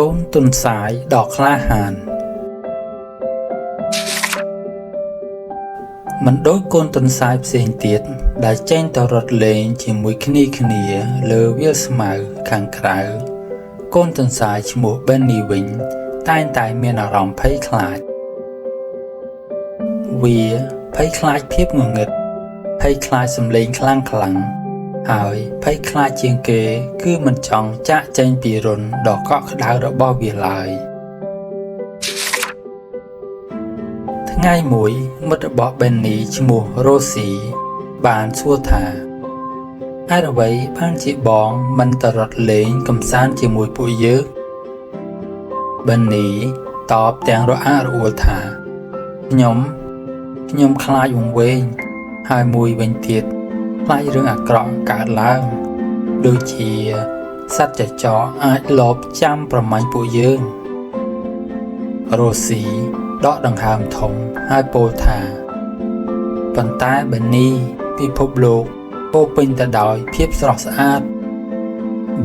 កូនទុនសាយដ៏ក្លាហានមិនដូចកូនទុនសាយផ្សេងទៀតដែលចេញទៅរត់លេងជាមួយគ្នាលើវាលស្មៅខាងក្រៅកូនទុនសាយឈ្មោះ Benny វិញតែងតែមានអារម្មណ៍ភ័យខ្លាចវាភ័យខ្លាចភាពងងឹតភ័យខ្លាចសម្លេងខ្លាំងហើយភ័យខ្លាចជាងគេគឺមិនចង់ចាកចេញពីរន្ធដ៏កក់ក្ដៅរបស់វាឡើយថ្ងៃមួយមិត្តរបស់ Benny ឈ្មោះ Rosie បានសួរថាហេតុអ្វីបានជាបងមិនទៅរត់លេងកម្សាន្តជាមួយពួកយើង Benny តបទាំងរអាក់រអួលថាខ្ញុំខ្លាចវង្វេងហើយមួយវិញទៀតខ្លាចរឿងអាក្រក់កើតឡើងដូចជាសត្វចចកអាចលបចាំប្រមាញ់ពួកយើង Rosie ដកដង្ហើមធំហើយពោលថាប៉ុន្តែ Benny ពិភពលោកពោពេញទៅដោយភាពស្រស់ស្អាត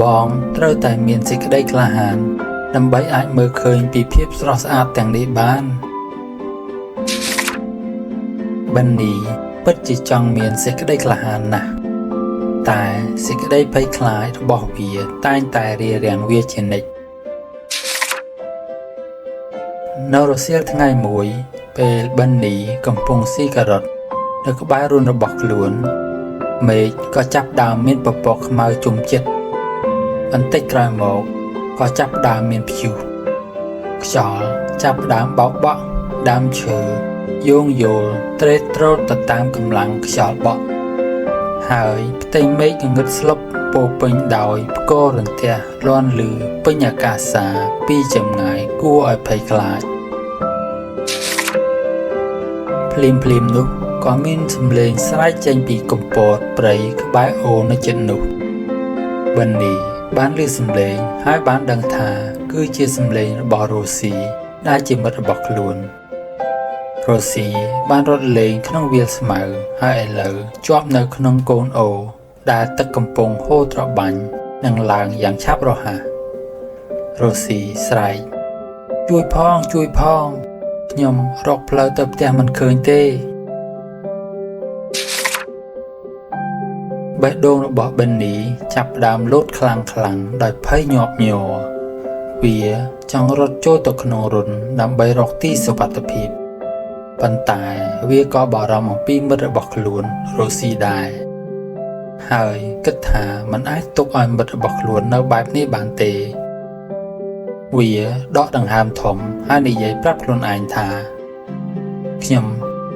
បងត្រូវតែមានសេចក្តីក្លាហានដើម្បីអាចមើលឃើញពីភាពស្រស់ស្អាតទាំងនេះបាន Benny ពិតជាចង់មានសេចក្តីក្លាហានណាស់តែសេចក្តីភ័យខ្លាចរបស់វាតែងតែរារាំងវាជានិច្ចនៅរសៀលថ្ងៃមួយពេល Benny កំពុងស៊ីការ៉ុតនៅក្បែររន្ធរបស់ខ្លួនមេឃក៏ចាប់ដើមមានពពកខ្មៅជុំជិតបន្តិចក្រោយមកក៏ចាប់ដើមមានព្យុះខ្យល់ចាប់ដើមបោកបក់ដើមឈើយោងយល់ត្រេតត្រោតទៅតាមកម្លាំងខ្យល់បក់ហើយផ្ទៃមេឃងឹតស្លុបពោពេញដោយផ្គររន្ទះលាន់ឮពេញអាកាសាពីចម្ងាយគួរឲ្យភ័យខ្លាចភ្លាមនោះក៏មានសំឡេងស្រែកចេញពីកំពតព្រៃក្បែរអូរនៅជិតនោះ Benny បានឮសំឡេងហើយបានដឹងថាគឺជាសំឡេងរបស់ Rosie ដែលជាមិត្តរបស់ខ្លួន Rosie បានរត់លេងក្នុងវាលស្មៅហើយឥឡូវជាប់នៅក្នុងកូនអូរដែលទឹកកំពុងហូរត្របាញ់និងឡើងយ៉ាងឆាប់រហ័ស Rosie ស្រែកជួយផងខ្ញុំរកផ្លូវទៅផ្ទះមិនឃើញទេបេះដូងរបស់ Benny ចាប់ផ្ដើមលោតខ្លាំងដោយភ័យញាប់ញ័រវាចង់រត់ចូលទៅក្នុងរន្ធដើម្បីរកទីសុវត្ថិភាពប៉ុន្តែវាក៏បារម្ភអំពីមិត្តរបស់ខ្លួន Rosie ដែរហើយគិតថាมันអាចទុកឲ្យមិត្តរបស់ខ្លួននៅបែបនេះបានទេវាដកដង្ហើមធំហើយនិយាយប្រាប់ខ្លួនឯងថាខ្ញុំ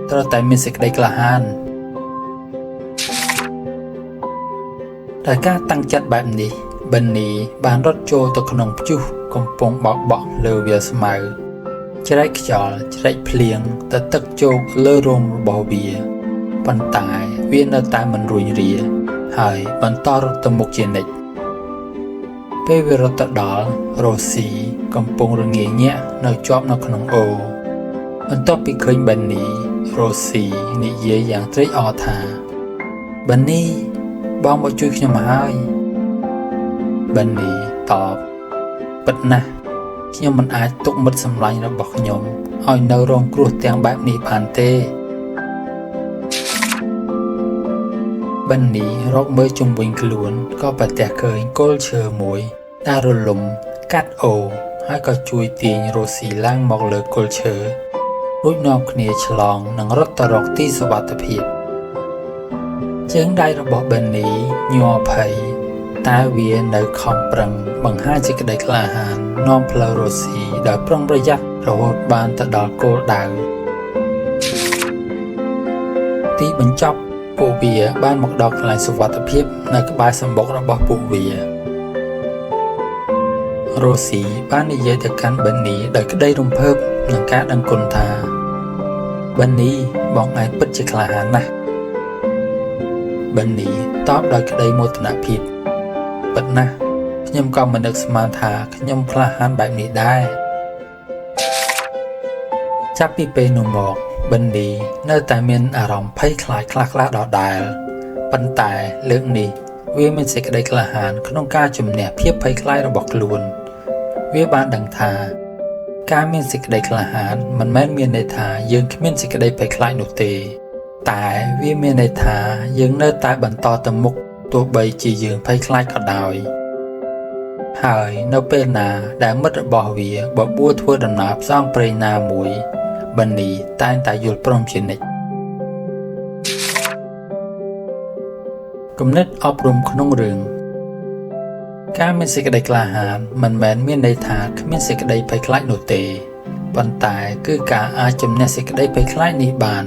ត្រូវតែមានសេចក្តីក្លាហានដោយការតាំងចិត្តបែបនេះ Benny បានរត់ចូលទៅក្នុងព្យុះកំពុងបោកបក់លើវាលស្មៅជ្រែកខ្យល់ជ្រែកភ្លៀងទៅទឹកជោកលើរោមរបស់វាប៉ុន្តែវានៅតែមិនរួញរាហើយបន្តរត់ទៅមុខជានិច្ចពេលវារត់ទៅដល់ Rosie កំពុងរងាញាក់នៅជាប់នៅក្នុងអូរបន្ទាប់ពីឃើញ Benny Rosie និយាយយ៉ាងត្រេកអរថា Benny បងមកជួយខ្ញុំហើយ Benny តបពិតណាស់ខ្ញុំមិនអាចទុកមិត្តសម្លាញ់របស់ខ្ញុំឲ្យនៅរងគ្រោះទាំងបែបនេះបានទេ Benny រកមើលជុំវិញខ្លួនក៏ប្រទះឃើញគល់ឈើមួយដែលរលំកាត់អូរហើយក៏ជួយទាញ Rosie ឡើងមកលើគល់ឈើរួចនាំគ្នាឆ្លងនិងរត់ទៅរកទីសុវត្ថិភាពជើងដៃរបស់ Benny ញ័រភ័យតែវានៅខំប្រឹងបង្ហាញសេចក្តីក្លាហាននាំផ្លូវ Rosie ដោយប្រុងប្រយ័ត្នរហូតបានទៅដល់គោលដៅទីបញ្ចប់ពួកវាបានមកដល់កន្លែងសុវត្ថិភាពនៅក្បែរសម្បុករបស់ពួកវា Rosie បាននិយាយទៅកាន់ Benny ដោយក្តីរំភើបនិងការដឹងគុណថា Benny បងឯងពិតជាក្លាហានណាស់ Benny តបដោយក្តីមោទនភាពពិតណាស់ខ្ញុំក៏មិននឹកស្មានថាខ្ញុំក្លាហានបែបនេះដែរចាប់ពីពេលនោះមក Benny នៅតែមានអារម្មណ៍ភ័យខ្លាចខ្លះៗដដែលប៉ុន្តែលើកនេះវាមានសេចក្តីក្លាហានក្នុងការជំនះភាពភ័យខ្លាចរបស់ខ្លួន វាបានដឹងថាការមានសេចក្តីក្លាហានមិនមែនមានន័យថាយើងគ្មានសេចក្តីភ័យខ្លាចនោះទេតែវាមានន័យថាយើងនៅតែបន្តទៅមុខទោះបីជាយើងភ័យខ្លាចក៏ដោយហើយនៅពេលណាដែលមិត្តរបស់វាបបួលធ្វើដំណើរផ្សងព្រេងណាមួយប៊ននីតែងតែយល់ព្រមជានិច្ចគំនិតអប់រំក្នុងរឿងការមានសេចក្តីក្លាហានមិនមែនមានន័យថាគ្មានសេចក្តីភ័យខ្លាចនោះទេប៉ុន្តែគឺការអាចជំនះសេចក្តីភ័យខ្លាចនេះបាន